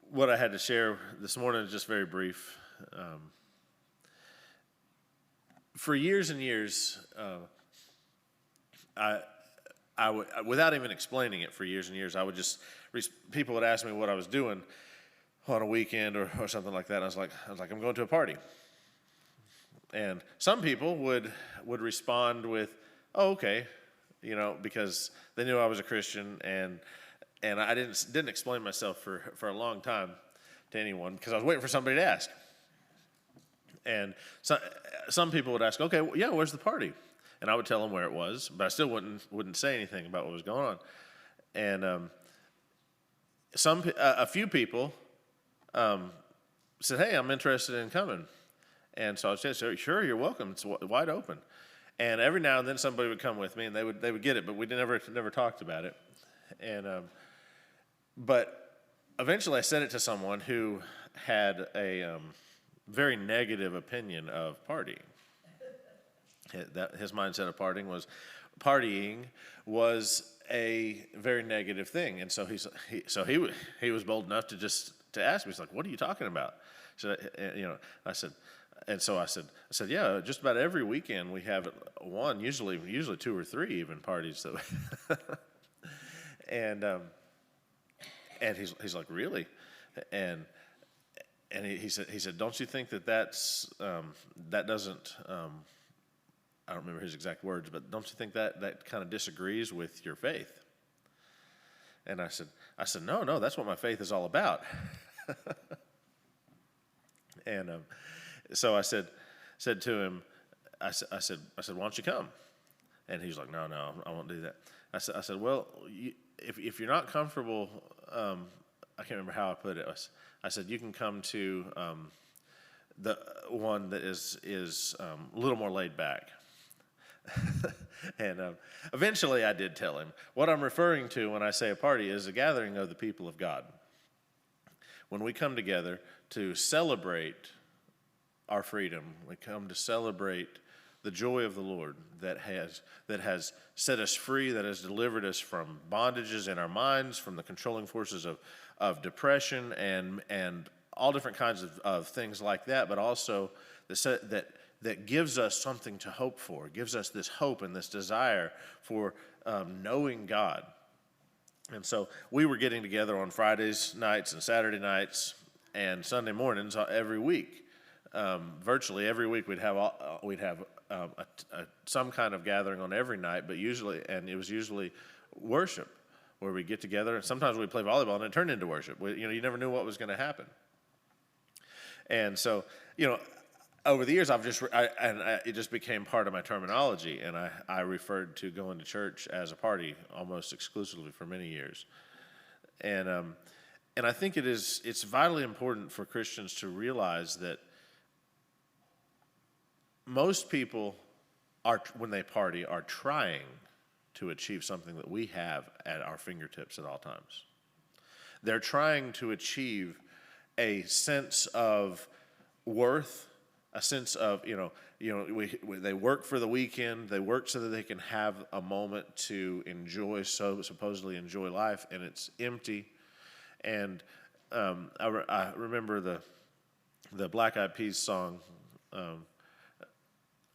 What I had to share this morning is just very brief. For years and years, I would, without even explaining it for years and years, I would just, people would ask me what I was doing on a weekend or something like that. And I was like, I'm going to a party. And some people would respond with, oh, okay, because they knew I was a Christian, and I didn't explain myself for a long time to anyone because I was waiting for somebody to ask. And some people would ask, okay, well, yeah, where's the party? And I would tell them where it was, but I still wouldn't say anything about what was going on. And a few people said, hey, I'm interested in coming. And so I said, sure, you're welcome. It's wide open. And every now and then somebody would come with me, and they would get it, but we never talked about it. And but eventually I said it to someone who had a very negative opinion of partying. His mindset of partying was a very negative thing, and so he was bold enough to ask me. He's like, "What are you talking about?" So I said, yeah, just about every weekend we have one, usually 2 or 3 even parties that, and he's like, really, and he said, don't you think that that doesn't, I don't remember his exact words, but don't you think that kind of disagrees with your faith? And I said, no, that's what my faith is all about. And so I said to him, I said, why don't you come? And he's like, no, I won't do that. I said, well, if you're not comfortable, I can't remember how I put it. I said, you can come to the one that is a little more laid back. And eventually I did tell him. What I'm referring to when I say a party is a gathering of the people of God. When we come together to celebrate our freedom, we come to celebrate the joy of the Lord that has set us free, that has delivered us from bondages in our minds, from the controlling forces of depression and all different kinds of things like that, but also that gives us something to hope for, gives us this hope and this desire for knowing God. And so we were getting together on Fridays nights and Saturday nights and Sunday mornings every week. Virtually every week we'd have some kind of gathering on every night, but it was usually worship, where we get together, and sometimes we'd play volleyball and it turned into worship. You never knew what was going to happen. And so, over the years it just became part of my terminology, and I referred to going to church as a party almost exclusively for many years. And I think it's vitally important for Christians to realize that most people when they party, are trying to achieve something that we have at our fingertips at all times. They're trying to achieve a sense of worth, a sense of, they work for the weekend, they work so that they can have a moment to supposedly enjoy life, and it's empty. And I remember the Black Eyed Peas song,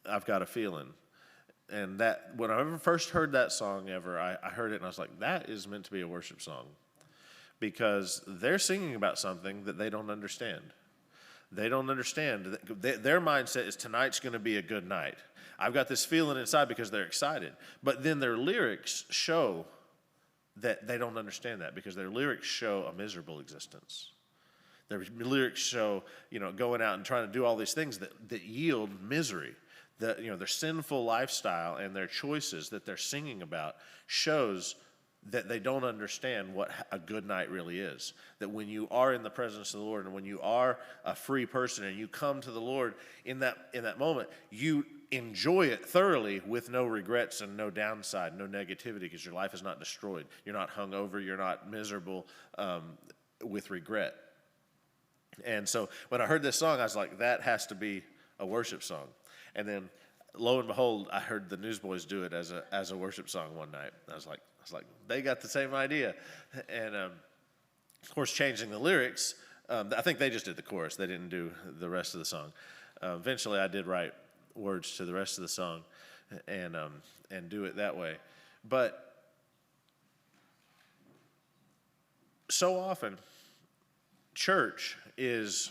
I've Got a Feeling. And that, when I first heard that song I heard it and I was like, that is meant to be a worship song. Because they're singing about something that they don't understand. They don't understand. Their mindset is tonight's going to be a good night. I've got this feeling inside because they're excited. But then their lyrics show that they don't understand that, because their lyrics show a miserable existence. Their lyrics show, going out and trying to do all these things that yield misery. Their sinful lifestyle and their choices that they're singing about shows that they don't understand what a good night really is. That when you are in the presence of the Lord, and when you are a free person and you come to the Lord in that moment, you enjoy it thoroughly with no regrets and no downside, no negativity, because your life is not destroyed. You're not hungover. You're not miserable with regret. And so when I heard this song, I was like, that has to be a worship song. And then lo and behold, I heard the Newsboys do it as a worship song one night. I was like, they got the same idea, and of course, changing the lyrics. I think they just did the chorus. They didn't do the rest of the song. Eventually, I did write words to the rest of the song, and do it that way. But so often, church is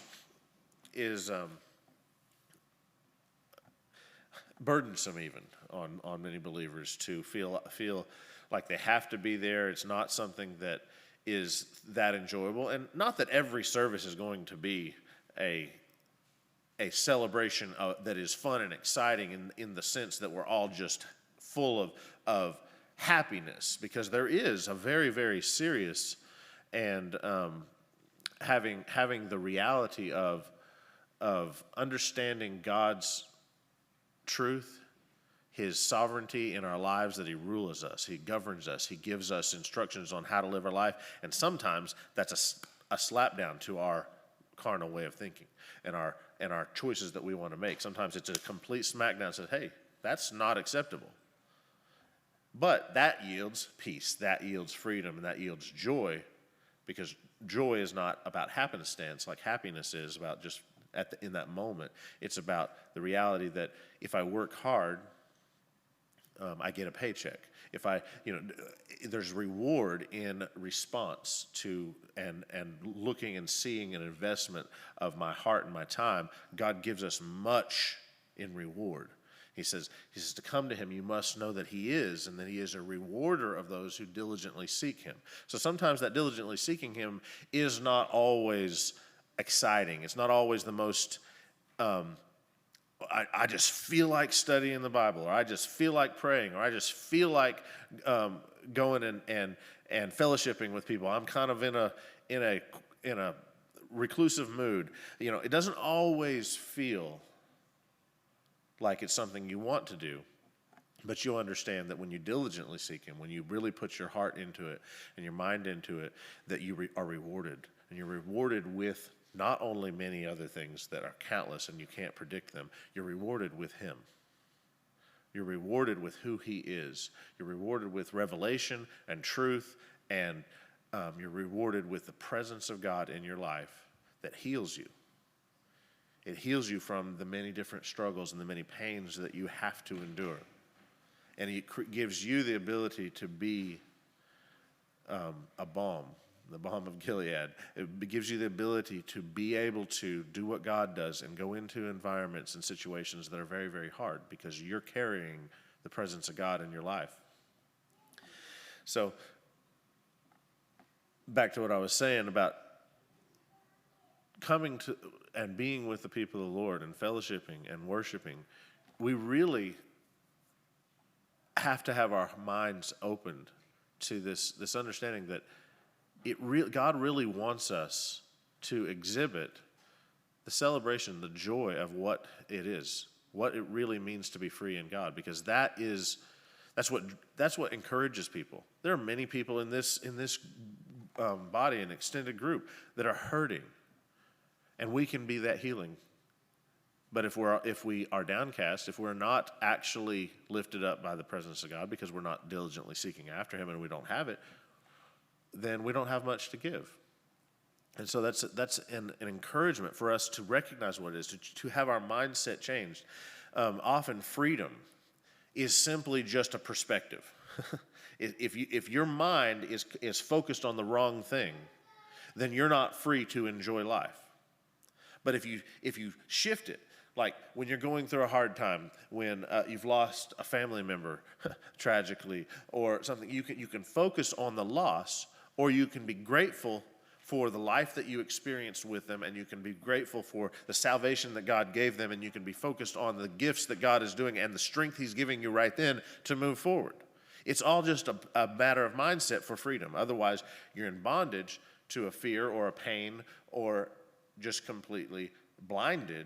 burdensome even on many believers to feel like they have to be there. It's not something that is that enjoyable, and not that every service is going to be a celebration that is fun and exciting in the sense that we're all just full of happiness, because there is a very, very serious and having the reality of understanding God's truth, His sovereignty in our lives, that He rules us, He governs us, He gives us instructions on how to live our life, and sometimes that's a slap down to our carnal way of thinking and our choices that we want to make. Sometimes it's a complete smackdown that says, hey, that's not acceptable. But that yields peace, that yields freedom, and that yields joy, because joy is not about happenstance like happiness is about just in that moment. It's about the reality that if I work hard, I get a paycheck. If there's reward in response to and looking and seeing an investment of my heart and my time. God gives us much in reward. He says to come to Him, you must know that He is, and that He is a rewarder of those who diligently seek Him. So sometimes that diligently seeking Him is not always exciting. It's not always the most, I just feel like studying the Bible, or I just feel like praying, or I just feel like going and fellowshipping with people. I'm kind of in a reclusive mood. It doesn't always feel like it's something you want to do, but you'll understand that when you diligently seek Him, when you really put your heart into it and your mind into it, that you are rewarded. And you're rewarded with not only many other things that are countless and you can't predict them, you're rewarded with Him. You're rewarded with who He is. You're rewarded with revelation and truth, and you're rewarded with the presence of God in your life that heals you. It heals you from the many different struggles and the many pains that you have to endure. And it gives you the ability to be a balm, the balm of Gilead. It gives you the ability to be able to do what God does and go into environments and situations that are very, very hard, because you're carrying the presence of God in your life. So, back to what I was saying about coming to and being with the people of the Lord and fellowshipping and worshiping, we really have to have our minds opened to this understanding that God really wants us to exhibit the celebration, the joy of what it is, what it really means to be free in God, because that's what encourages people. There are many people in this body, an extended group, that are hurting. And we can be that healing. But if we are downcast, if we're not actually lifted up by the presence of God, because we're not diligently seeking after Him and we don't have it, then we don't have much to give. And so that's an encouragement for us to recognize what it is, to have our mindset changed. Often freedom is simply just a perspective. If your mind is focused on the wrong thing, then you're not free to enjoy life. But if you shift it, like when you're going through a hard time, when you've lost a family member tragically or something, you can focus on the loss, or you can be grateful for the life that you experienced with them, and you can be grateful for the salvation that God gave them, and you can be focused on the gifts that God is doing and the strength He's giving you right then to move forward. It's all just a matter of mindset for freedom. Otherwise, you're in bondage to a fear or a pain, or just completely blinded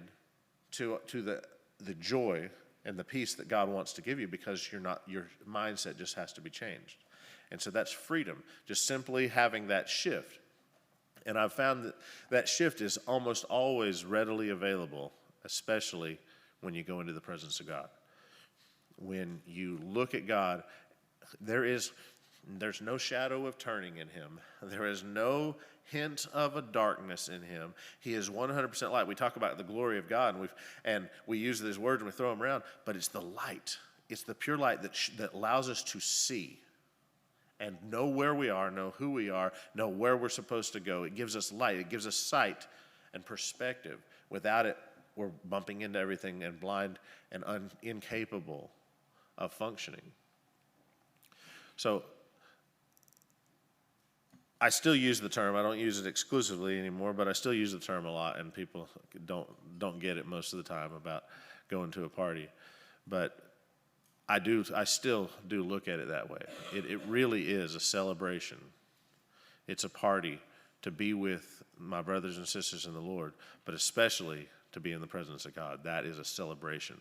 to the joy and the peace that God wants to give you, because your mindset just has to be changed. And so that's freedom, just simply having that shift. And I've found that shift is almost always readily available, especially when you go into the presence of God. when you look at God, there's no shadow of turning in him. There is no hint of a darkness in him. He is 100% light. We talk about the glory of God, and we use these words and we throw them around, but it's the light. It's the pure light that allows us to see and know where we are, know who we are, know where we're supposed to go. It gives us light. It gives us sight and perspective. Without it, we're bumping into everything and blind and incapable of functioning. So I still use the term. I don't use it exclusively anymore, but I still use the term a lot, and people don't get it most of the time about going to a party. But I still do look at it that way. It really is a celebration. It's a party to be with my brothers and sisters in the Lord, but especially to be in the presence of God. That is a celebration.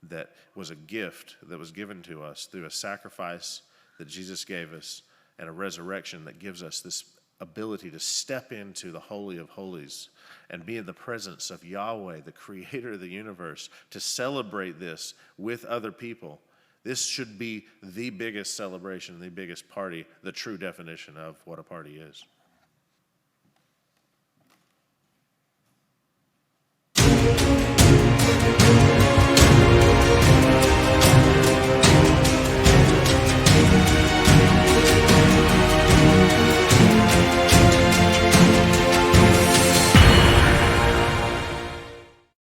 That was a gift that was given to us through a sacrifice that Jesus gave us and a resurrection that gives us this ability to step into the Holy of Holies and be in the presence of Yahweh, the creator of the universe, to celebrate this with other people. This should be the biggest celebration, the biggest party, the true definition of what a party is.